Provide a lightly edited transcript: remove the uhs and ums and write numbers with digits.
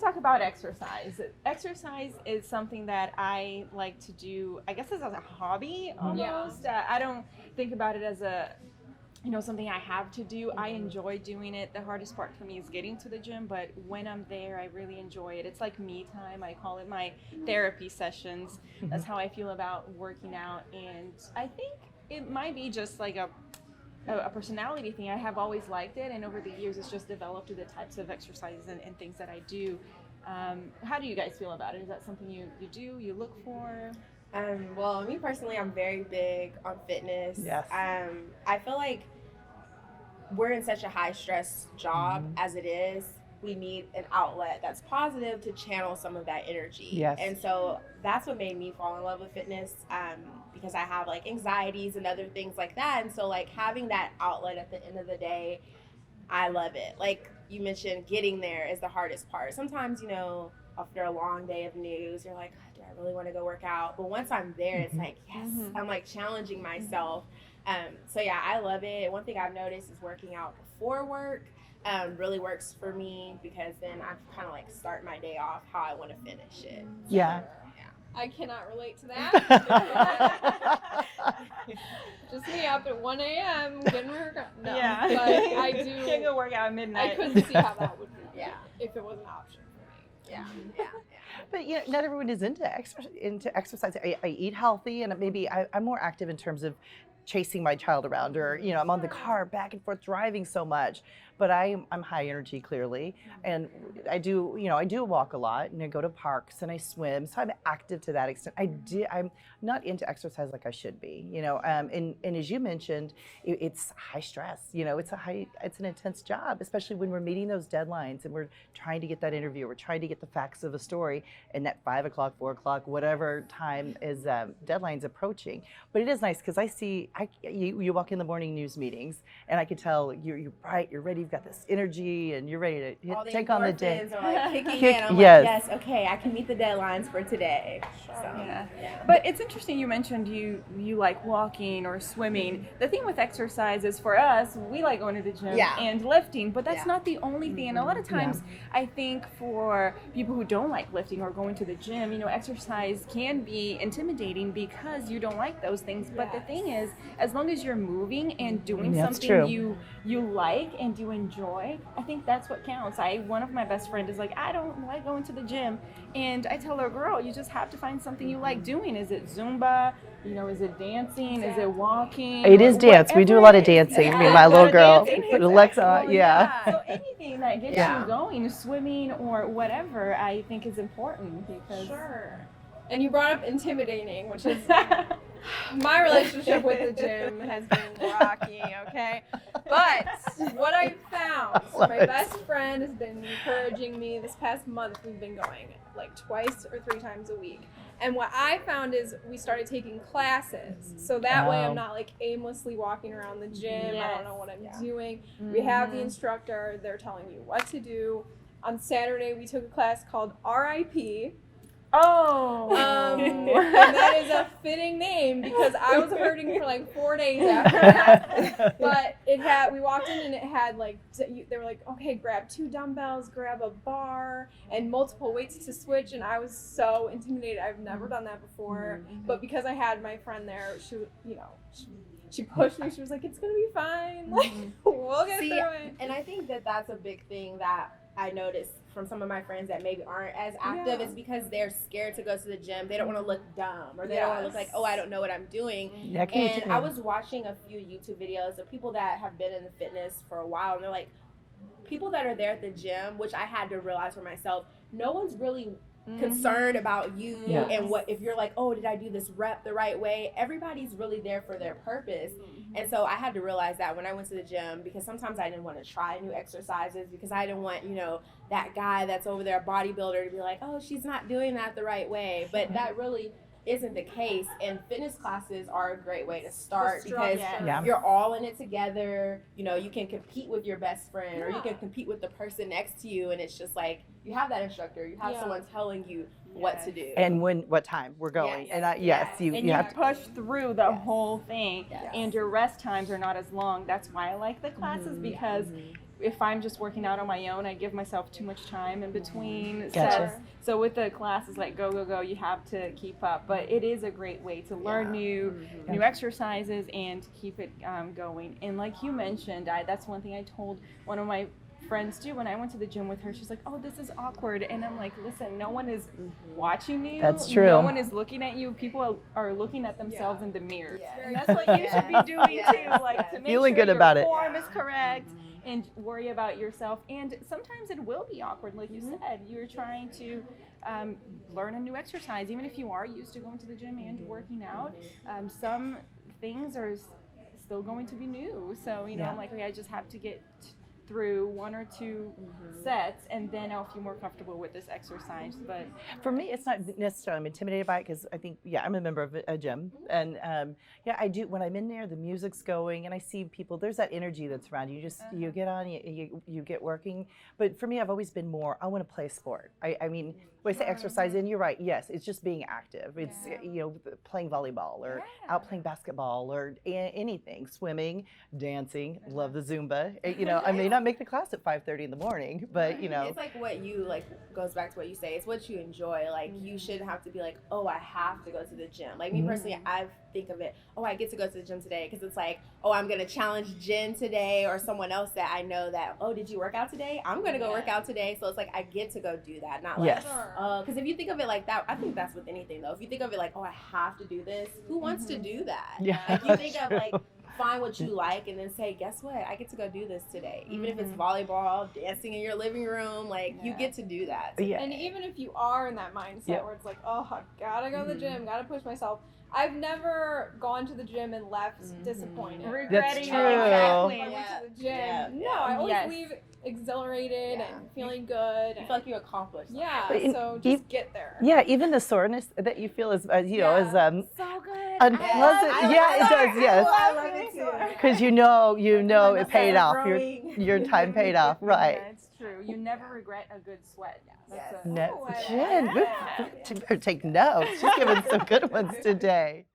let's talk about exercise. Exercise is something that I like to do, I guess, as a hobby almost. I don't think about it as a something I have to do. I enjoy doing it. The hardest part for me is getting to the gym, but when I'm there, I really enjoy it. It's like me time. I call it my therapy sessions. That's how I feel about working out. And I think it might be just like a personality thing. I have always liked it, and over the years, it's just developed to the types of exercises and things that I do. How do you guys feel about it? Is that something you do, you look for? Well, me personally, I'm very big on fitness. Yes. I feel like we're in such a high stress job as it is. We need an outlet that's positive to channel some of that energy. Yes. And so that's what made me fall in love with fitness, because I have like anxieties and other things like that. And so like having that outlet at the end of the day, I love it. Like you mentioned, getting there is the hardest part. Sometimes, after a long day of news, you're like, do I really want to go work out? But once I'm there, it's like, yes, I'm like challenging myself. So yeah, I love it. One thing I've noticed is working out before work really works for me, because then I kind of like start my day off how I want to finish it. Yeah. I cannot relate to that. Just me up at 1 a.m. getting work out. No, Yeah. but I do. Can't go work out at I midnight. couldn't see how that would be. Yeah. If it was an option for me. Yeah. But not everyone is into exercise. I eat healthy, and maybe I'm more active in terms of chasing my child around, or I'm on the car back and forth driving so much. But I'm high energy, clearly, and I do walk a lot, and I go to parks and I swim, so I'm active to that extent. I'm not into exercise like I should be, and as you mentioned, it's high stress. It's an intense job, especially when we're meeting those deadlines and we're trying to get that interview, we're trying to get the facts of a story, and that 5 o'clock, 4 o'clock, whatever time is deadline's approaching. But it is nice because I see you walk in the morning news meetings, and I can tell you're bright, you're ready. You've got this energy, and you're ready to take on the day. Are like kicking in. I'm yes. like, yes, okay, I can meet the deadlines for today. Sure. So, Yeah. yeah. But it's interesting you mentioned you like walking or swimming. The thing with exercise is, for us, we like going to the gym and lifting, but that's not the only thing. And a lot of times, I think for people who don't like lifting or going to the gym, exercise can be intimidating because you don't like those things. But the thing is, as long as you're moving and doing something you like and you enjoy, I think that's what counts. One of my best friends is like, I don't like going to the gym, and I tell her, girl, you just have to find something you like doing. Is it Zumba? Is it dancing? Is it walking? It is dance. We do a lot of dancing. Me and my little girl, put Alexa, So anything that gets you going, swimming or whatever, I think is important because. Sure. And you brought up intimidating, which is my relationship with the gym has been rocky, okay? But what I found, my best friend has been encouraging me this past month. We've been going like twice or 3 times a week. And what I found is we started taking classes. So that way I'm not like aimlessly walking around the gym. I don't know what I'm doing. We have the instructor. They're telling you what to do. On Saturday, we took a class called RIP. And that is a fitting name because I was hurting for like 4 days after that. But we walked in and it had like, they were like, okay, grab 2 dumbbells, grab a bar, and multiple weights to switch. And I was so intimidated. I've never done that before. But because I had my friend there, she pushed me. She was like, it's going to be fine. Like, we'll get through it. And I think that's a big thing that I noticed from some of my friends that maybe aren't as active is because they're scared to go to the gym. They don't want to look dumb, or they don't want to look like, oh, I don't know what I'm doing. And I was watching a few YouTube videos of people that have been in the fitness for a while, and they're like, people that are there at the gym, which I had to realize for myself, no one's really concerned about you and what if you're like, oh, did I do this rep the right way? Everybody's really there for their purpose. And so I had to realize that when I went to the gym, because sometimes I didn't want to try new exercises because I didn't want that guy that's over there, a bodybuilder, to be like, oh, she's not doing that the right way. But that really isn't the case, and fitness classes are a great way to start because you're all in it together. You can compete with your best friend or you can compete with the person next to you, and it's just like you have that instructor, you have someone telling you what to do and what time we're going. And you have to push through the whole thing, and your rest times are not as long. That's why I like the classes because if I'm just working out on my own, I give myself too much time in between Gotcha. sets. So with the classes like go, you have to keep up. But it is a great way to learn new exercises and to keep it going. And like you mentioned, that's one thing I told one of my friends too when I went to the gym with her. She's like, oh, this is awkward. And I'm like, listen, no one is watching you. That's true. No one is looking at you. People are looking at themselves in the mirror. And that's what you should be doing too, like to make Feeling sure good about your it. form is correct and worry about yourself. And sometimes it will be awkward, like you said. You're trying to learn a new exercise, even if you are used to going to the gym and working out. Some things are still going to be new. So, you know, I'm like, okay, I just have to get through one or two sets, and then I'll feel more comfortable with this exercise. But for me, it's not necessarily I'm intimidated by it because I think, I'm a member of a gym, and I do. When I'm in there, the music's going, and I see people. There's that energy that's around you. You just you get on, you get working. But for me, I've always been more. I want to play sport. I mean, when I say exercise, and you're right. Yes, it's just being active. It's playing volleyball or out playing basketball or anything, swimming, dancing. Love the Zumba. I may not make the class at 5:30 in the morning, but it's like what you like goes back to what you say. It's what you enjoy. Like you shouldn't have to be like, oh, I have to go to the gym. Like me personally, I think of it, oh, I get to go to the gym today because it's like, oh, I'm gonna challenge Jen today or someone else that I know that, oh, did you work out today? I'm gonna go work out today. So it's like I get to go do that, not like, because if you think of it like that, I think that's with anything though. If you think of it like, oh, I have to do this, who wants to do that? Yeah. Like you think of like, find what you like and then say, guess what? I get to go do this today. Even if it's volleyball, dancing in your living room, like you get to do that today. And even if you are in that mindset where it's like, oh, I gotta go to the gym, gotta push myself. I've never gone to the gym and left disappointed. Regretting true. Exactly. I went to the gym. No, I always leave exhilarated and feeling good. You feel like you accomplished something. Yeah, so just get there. Yeah, even the soreness that you feel is, so good. unpleasant. It does. Yes, I love it too. because you know it paid off. Your time paid off, right? Yeah, it's true. You never regret a good sweat. That's Jen, better take notes. She's giving some good ones today.